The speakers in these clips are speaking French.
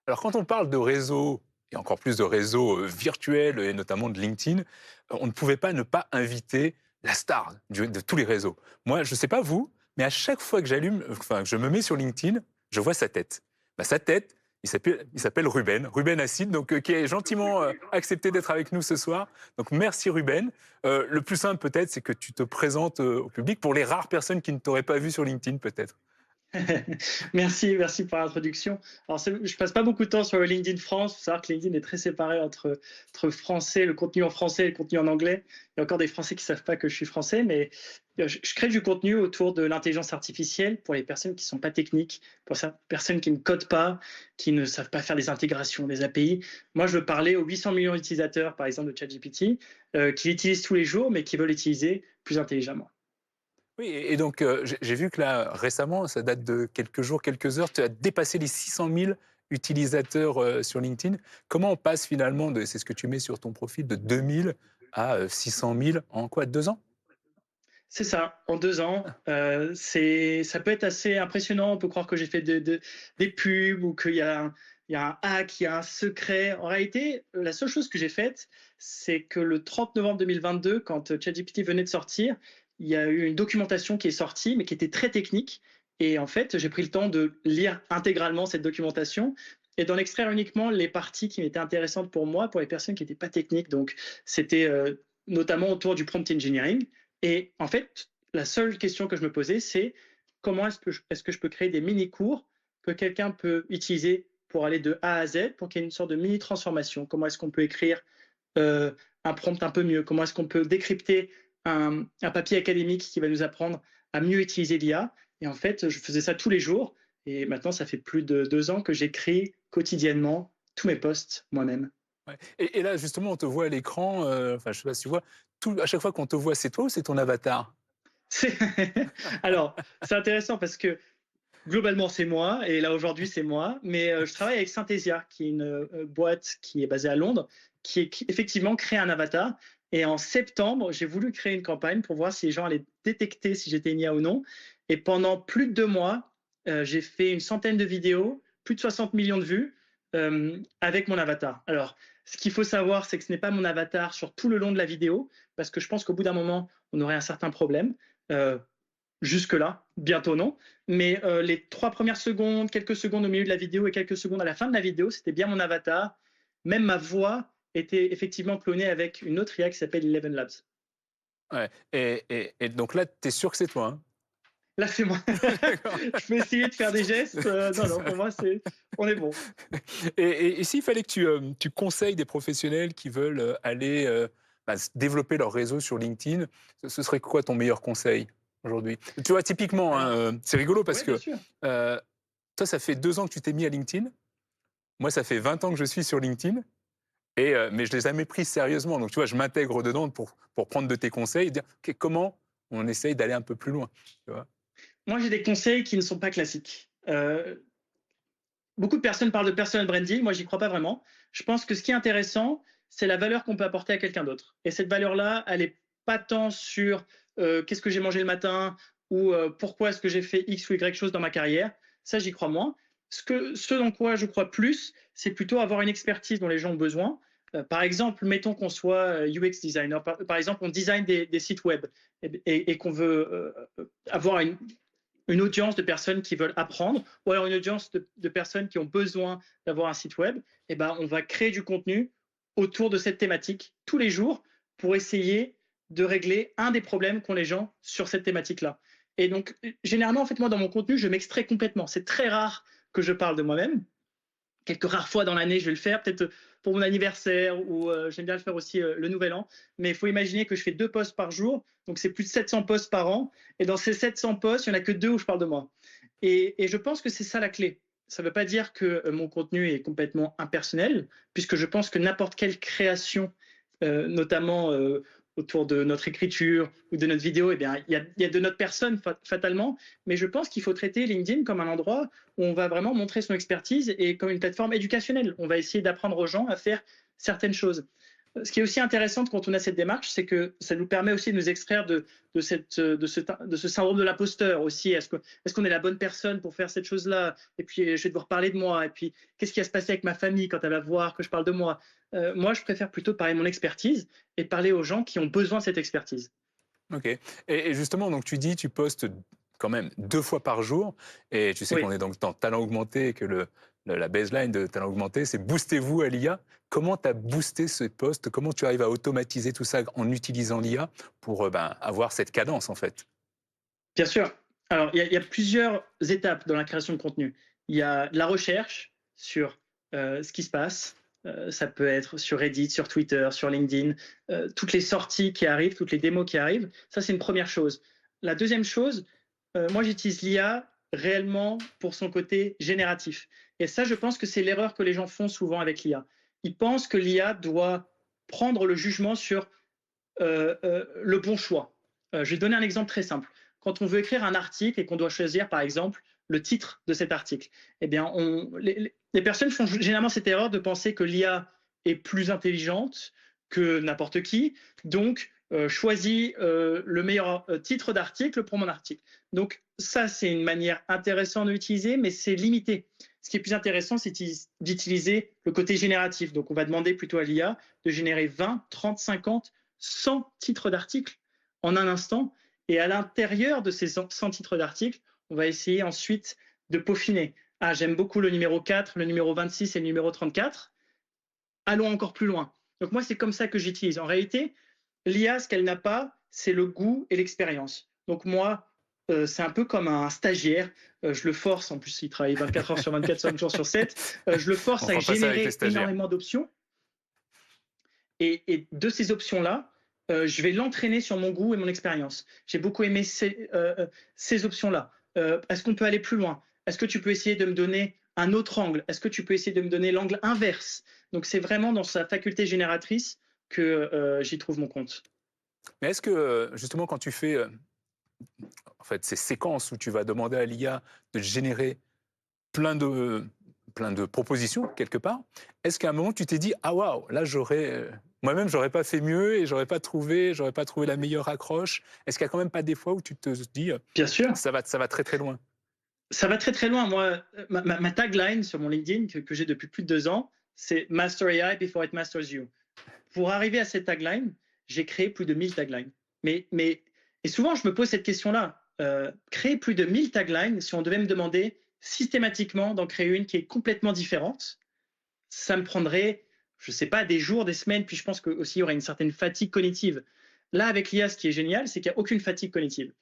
Alors quand on parle de réseaux, et encore plus de réseaux virtuels, et notamment de LinkedIn, on ne pouvait pas ne pas inviter la star de tous les réseaux. Moi, je ne sais pas vous, mais à chaque fois que que je me mets sur LinkedIn, je vois sa tête. Sa tête, il s'appelle Ruben, Ruben Acide, donc qui a gentiment accepté d'être avec nous ce soir. Donc merci Ruben. Le plus simple peut-être, c'est que tu te présentes au public pour les rares personnes qui ne t'auraient pas vu sur LinkedIn peut-être. Merci pour l'introduction. Alors, je passe pas beaucoup de temps sur le LinkedIn France. Il faut savoir que LinkedIn est très séparé entre français, le contenu en français et le contenu en anglais. Il y a encore des Français qui savent pas que je suis français, mais je crée du contenu autour de l'intelligence artificielle pour les personnes qui sont pas techniques, pour ces personnes qui ne codent pas, qui ne savent pas faire des intégrations, des API. Moi, je veux parler aux 800 millions d'utilisateurs, par exemple, de ChatGPT, qui l'utilisent tous les jours, mais qui veulent l'utiliser plus intelligemment. Oui, et donc j'ai vu que là, récemment, ça date de quelques jours, quelques heures, tu as dépassé les 600 000 utilisateurs sur LinkedIn. Comment on passe finalement c'est ce que tu mets sur ton profil, de 2000 à 600 000 en quoi, 2 ans? C'est ça, en 2 ans, ça peut être assez impressionnant. On peut croire que j'ai fait des pubs ou qu'il y a un hack, il y a un secret. En réalité, la seule chose que j'ai faite, c'est que le 30 novembre 2022, quand ChatGPT venait de sortir, il y a eu une documentation qui est sortie, mais qui était très technique. Et en fait, j'ai pris le temps de lire intégralement cette documentation et d'en extraire uniquement les parties qui étaient intéressantes pour moi, pour les personnes qui n'étaient pas techniques. Donc, c'était notamment autour du prompt engineering. Et en fait, la seule question que je me posais, c'est comment est-ce que je peux créer des mini-cours que quelqu'un peut utiliser pour aller de A à Z, pour qu'il y ait une sorte de mini-transformation. Comment est-ce qu'on peut écrire euh, un prompt un peu mieux? Comment est-ce qu'on peut décrypter un papier académique qui va nous apprendre à mieux utiliser l'IA? Et en fait, je faisais ça tous les jours. Et maintenant, ça fait plus de 2 ans que j'écris quotidiennement tous mes posts moi-même. Ouais. Et là, justement, on te voit à l'écran, enfin, je sais pas si tu vois, à chaque fois qu'on te voit, c'est toi ou c'est ton avatar? C'est- Alors, c'est intéressant parce que globalement, c'est moi, et là aujourd'hui, c'est moi. Mais je travaille avec Synthesia, qui est une boîte qui est basée à Londres, qui effectivement crée un avatar. Et en septembre, j'ai voulu créer une campagne pour voir si les gens allaient détecter si j'étais une IA ou non. Et pendant plus de 2 mois, j'ai fait une centaine de vidéos, plus de 60 millions de vues avec mon avatar. Alors, ce qu'il faut savoir, c'est que ce n'est pas mon avatar sur tout le long de la vidéo, parce que je pense qu'au bout d'un moment, on aurait un certain problème. Euh, Jusque-là, bientôt non. Mais les 3 premières secondes, quelques secondes au milieu de la vidéo et quelques secondes à la fin de la vidéo, c'était bien mon avatar. Même ma voix était effectivement clonée avec une autre IA qui s'appelle Eleven Labs. Ouais. Et donc là, tu es sûr que c'est toi, hein? Là, c'est moi. D'accord. Je peux essayer de faire des gestes. Non, C'est non, ça. pour moi, on est bon. Et s'il fallait que tu conseilles des professionnels qui veulent aller développer leur réseau sur LinkedIn, ce serait quoi ton meilleur conseil aujourd'hui? Tu vois, typiquement, hein, Alors, c'est rigolo parce ouais, bien que sûr. euh, toi, ça fait 2 ans que tu t'es mis à LinkedIn. Moi, ça fait 20 ans que je suis sur LinkedIn. Mais je ne les ai jamais pris sérieusement. Donc, tu vois, je m'intègre dedans pour prendre de tes conseils et dire OK, comment on essaye d'aller un peu plus loin. Tu vois. Moi, j'ai des conseils qui ne sont pas classiques. Beaucoup de personnes parlent de personal branding. Moi, j'y crois pas vraiment. Je pense que ce qui est intéressant, c'est la valeur qu'on peut apporter à quelqu'un d'autre. Et cette valeur-là, elle est pas tant sur qu'est-ce que j'ai mangé le matin ou pourquoi est-ce que j'ai fait X ou Y chose dans ma carrière. Ça, j'y crois moins. Ce dans quoi je crois plus, c'est plutôt avoir une expertise dont les gens ont besoin. Par exemple, mettons qu'on soit UX designer. Par exemple, on design des sites web et qu'on veut avoir une audience de personnes qui veulent apprendre, ou alors une audience de personnes qui ont besoin d'avoir un site web, et ben, on va créer du contenu autour de cette thématique tous les jours pour essayer de régler un des problèmes qu'ont les gens sur cette thématique-là. Et donc, généralement, en fait, moi, dans mon contenu, je m'extrais complètement. C'est très rare que je parle de moi-même. Quelques rares fois dans l'année, je vais le faire, peut-être pour mon anniversaire ou j'aime bien le faire aussi le nouvel an. Mais il faut imaginer que je fais 2 posts par jour, donc c'est plus de 700 posts par an. Et dans ces 700 posts, il n'y en a que 2 où je parle de moi. Et je pense que c'est ça la clé. Ça ne veut pas dire que mon contenu est complètement impersonnel, puisque je pense que n'importe quelle création, notamment autour de notre écriture ou de notre vidéo, eh bien, il y a de notre personne fatalement. Mais je pense qu'il faut traiter LinkedIn comme un endroit où on va vraiment montrer son expertise et comme une plateforme éducationnelle. On va essayer d'apprendre aux gens à faire certaines choses. Ce qui est aussi intéressant quand on a cette démarche, c'est que ça nous permet aussi de nous extraire de ce syndrome de l'imposteur aussi. Est-ce qu'on est la bonne personne pour faire cette chose-là? Et puis, je vais devoir parler de moi. Et puis, qu'est-ce qui va se passer avec ma famille quand elle va voir que je parle de moi? Moi, je préfère plutôt parler de mon expertise et parler aux gens qui ont besoin de cette expertise. OK. Et justement, donc tu dis, tu postes quand même 2 fois par jour et tu sais qu'on Oui. est donc dans Talent Augmenté et que la baseline de Talent Augmenté, c'est boostez-vous à l'IA. Comment tu as boosté ce post? Comment tu arrives à automatiser tout ça en utilisant l'IA pour, avoir cette cadence, en fait? Bien sûr. Alors, il y a plusieurs étapes dans la création de contenu. Il y a la recherche sur ce qui se passe. Ça peut être sur Reddit, sur Twitter, sur LinkedIn, toutes les sorties qui arrivent, toutes les démos qui arrivent. Ça, c'est une première chose. La deuxième chose, moi, j'utilise l'IA réellement pour son côté génératif. Et ça, je pense que c'est l'erreur que les gens font souvent avec l'IA. Ils pensent que l'IA doit prendre le jugement sur le bon choix. Je vais donner un exemple très simple. Quand on veut écrire un article et qu'on doit choisir, par exemple, le titre de cet article, eh bien, les personnes font généralement cette erreur de penser que l'IA est plus intelligente que n'importe qui, donc choisis le meilleur titre d'article pour mon article. Donc ça, c'est une manière intéressante de l'utiliser, mais c'est limité. Ce qui est plus intéressant, c'est d'utiliser le côté génératif. Donc on va demander plutôt à l'IA de générer 20, 30, 50, 100 titres d'articles en un instant. Et à l'intérieur de ces 100 titres d'articles, on va essayer ensuite de peaufiner. Ah, j'aime beaucoup le numéro 4, le numéro 26 et le numéro 34. Allons encore plus loin. Donc moi, c'est comme ça que j'utilise. En réalité, l'IA, ce qu'elle n'a pas, c'est le goût et l'expérience. Donc moi, c'est un peu comme un stagiaire. Je le force, en plus il travaille 24 heures sur 24, 5 jours sur 7. Je le On force à fera pas ça avec les générer stagiaires. énormément d'options. Et de ces options-là, je vais l'entraîner sur mon goût et mon expérience. J'ai beaucoup aimé ces options-là. Est-ce qu'on peut aller plus loin? Est-ce que tu peux essayer de me donner un autre angle? Est-ce que tu peux essayer de me donner l'angle inverse? Donc c'est vraiment dans sa faculté génératrice que j'y trouve mon compte. Mais est-ce que, justement, quand tu fais, en fait, ces séquences où tu vas demander à l'IA de générer plein de plein de propositions quelque part. Est-ce qu'à un moment tu t'es dit: «Ah waouh, là j'aurais, moi-même j'aurais pas fait mieux et j'aurais pas trouvé la meilleure accroche»? Est-ce qu'il y a quand même pas des fois où tu te dis, Bien sûr, ça va très, très loin? ça va très très loin. Moi, ma tagline sur mon LinkedIn que j'ai depuis plus de 2 ans, c'est Master AI before it masters you. Pour arriver à cette tagline, j'ai créé plus de 1000 taglines. Et souvent, je me pose cette question-là. Créer plus de 1000 taglines, si on devait me demander systématiquement d'en créer une qui est complètement différente, ça me prendrait, je ne sais pas, des jours, des semaines, puis je pense qu'aussi il y aurait une certaine fatigue cognitive. Là, avec l'IA, ce qui est génial, c'est qu'il n'y a aucune fatigue cognitive.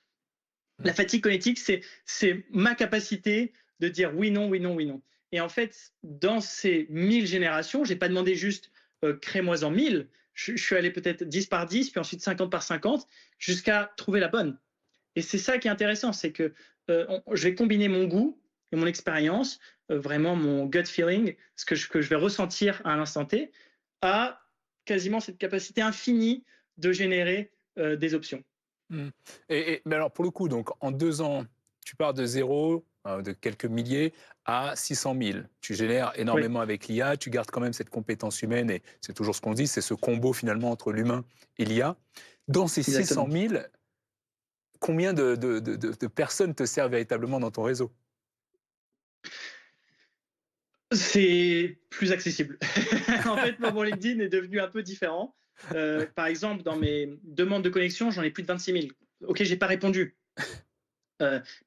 La Mmh. fatigue cognitive, c'est ma capacité de dire oui, non, oui, non, oui, non. Et en fait, dans ces 1000 générations, je n'ai pas demandé juste crée-moi en 1000. Je suis allé peut-être 10 par 10, puis ensuite 50 par 50, jusqu'à trouver la bonne. Et c'est ça qui est intéressant, c'est que je vais combiner mon goût et mon expérience, vraiment mon gut feeling, ce que je vais ressentir à l'instant T, à quasiment cette capacité infinie de générer des options. Mmh. Mais alors pour le coup, donc en 2 ans, tu pars de zéro, de quelques milliers à 600 000. Tu génères Oui, énormément avec l'IA, tu gardes quand même cette compétence humaine et c'est toujours ce qu'on dit, c'est ce combo finalement entre l'humain et l'IA. Dans ces 600 exactement. 000, combien de personnes te servent véritablement dans ton réseau? C'est plus accessible. En fait, mon LinkedIn est devenu un peu différent. Par exemple, dans mes demandes de connexion, j'en ai plus de 26 000. Ok, j'ai pas répondu.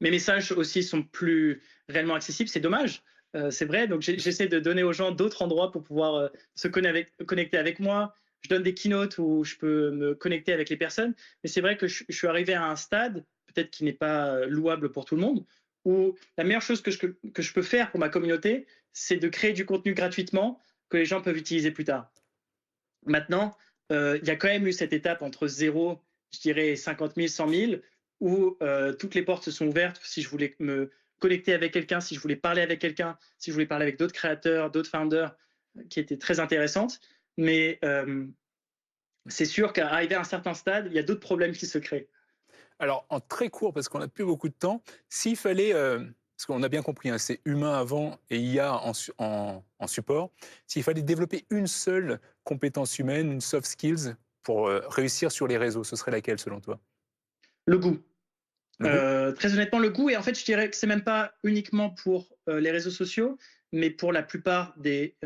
Mes messages aussi sont plus réellement accessibles. C'est dommage. C'est vrai. Donc, j'essaie de donner aux gens d'autres endroits pour pouvoir se connecter avec moi. Je donne des keynotes où je peux me connecter avec les personnes. Mais c'est vrai que je suis arrivé à un stade, peut-être qui n'est pas louable pour tout le monde, où la meilleure chose que je peux faire pour ma communauté, c'est de créer du contenu gratuitement que les gens peuvent utiliser plus tard. Maintenant, il y a quand même eu cette étape entre zéro, je dirais 50 000, 100 000, où toutes les portes se sont ouvertes. Si je voulais me connecter avec quelqu'un, si je voulais parler avec quelqu'un, si je voulais parler avec d'autres créateurs, d'autres founders, qui étaient très intéressantes. Mais c'est sûr qu'à arriver à un certain stade, il y a d'autres problèmes qui se créent. Alors en très court, parce qu'on n'a plus beaucoup de temps, s'il fallait, parce qu'on a bien compris, hein, c'est humain avant et IA en support. S'il fallait développer une seule compétence humaine, une soft skills pour réussir sur les réseaux, ce serait laquelle selon toi? Le goût. Le goût? Très honnêtement, le goût, et en fait, je dirais que c'est même pas uniquement pour les réseaux sociaux, mais pour la plupart des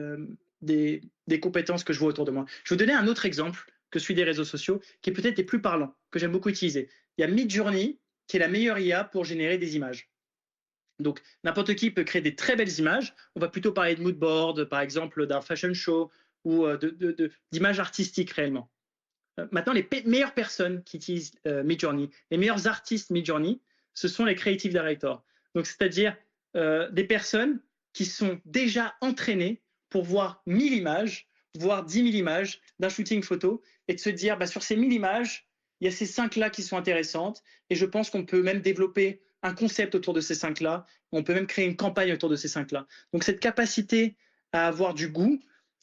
compétences que je vois autour de moi. Je vais vous donner un autre exemple que celui des réseaux sociaux, qui est peut-être les plus parlants, que j'aime beaucoup utiliser. Il y a Midjourney, qui est la meilleure IA pour générer des images. Donc, n'importe qui peut créer des très belles images. On va plutôt parler de mood board, par exemple, d'un fashion show ou d'images artistiques réellement. Maintenant, les meilleures personnes qui utilisent Midjourney, les meilleurs artistes Midjourney, ce sont les creative directors. Donc, c'est-à-dire des personnes qui sont déjà entraînées pour voir 1000 images, voire 10 000 images d'un shooting photo et de se dire, bah, sur ces 1000 images, il y a ces 5-là qui sont intéressantes et je pense qu'on peut même développer un concept autour de ces 5-là. On peut même créer une campagne autour de ces 5-là. Donc, cette capacité à avoir du goût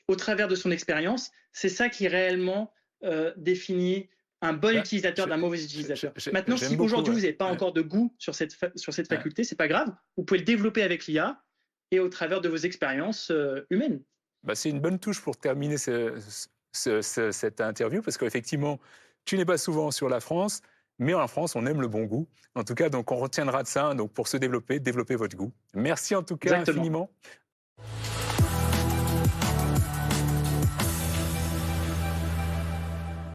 au travers de son expérience, c'est ça qui réellement définit un bon Bah, utilisateur d'un mauvais utilisateur. Maintenant, j'aime si beaucoup. aujourd'hui Ouais. vous n'avez pas Ouais, encore de goût sur cette ouais. faculté, c'est pas grave. Vous pouvez le développer avec l'IA et au travers de vos expériences humaines. Bah, c'est une bonne touche pour terminer cette interview, parce qu'effectivement, tu n'es pas souvent sur la France, mais en France, on aime le bon goût. En tout cas, donc, on retiendra de ça. Donc, pour se développer, développer votre goût. Merci en tout cas Exactement. infiniment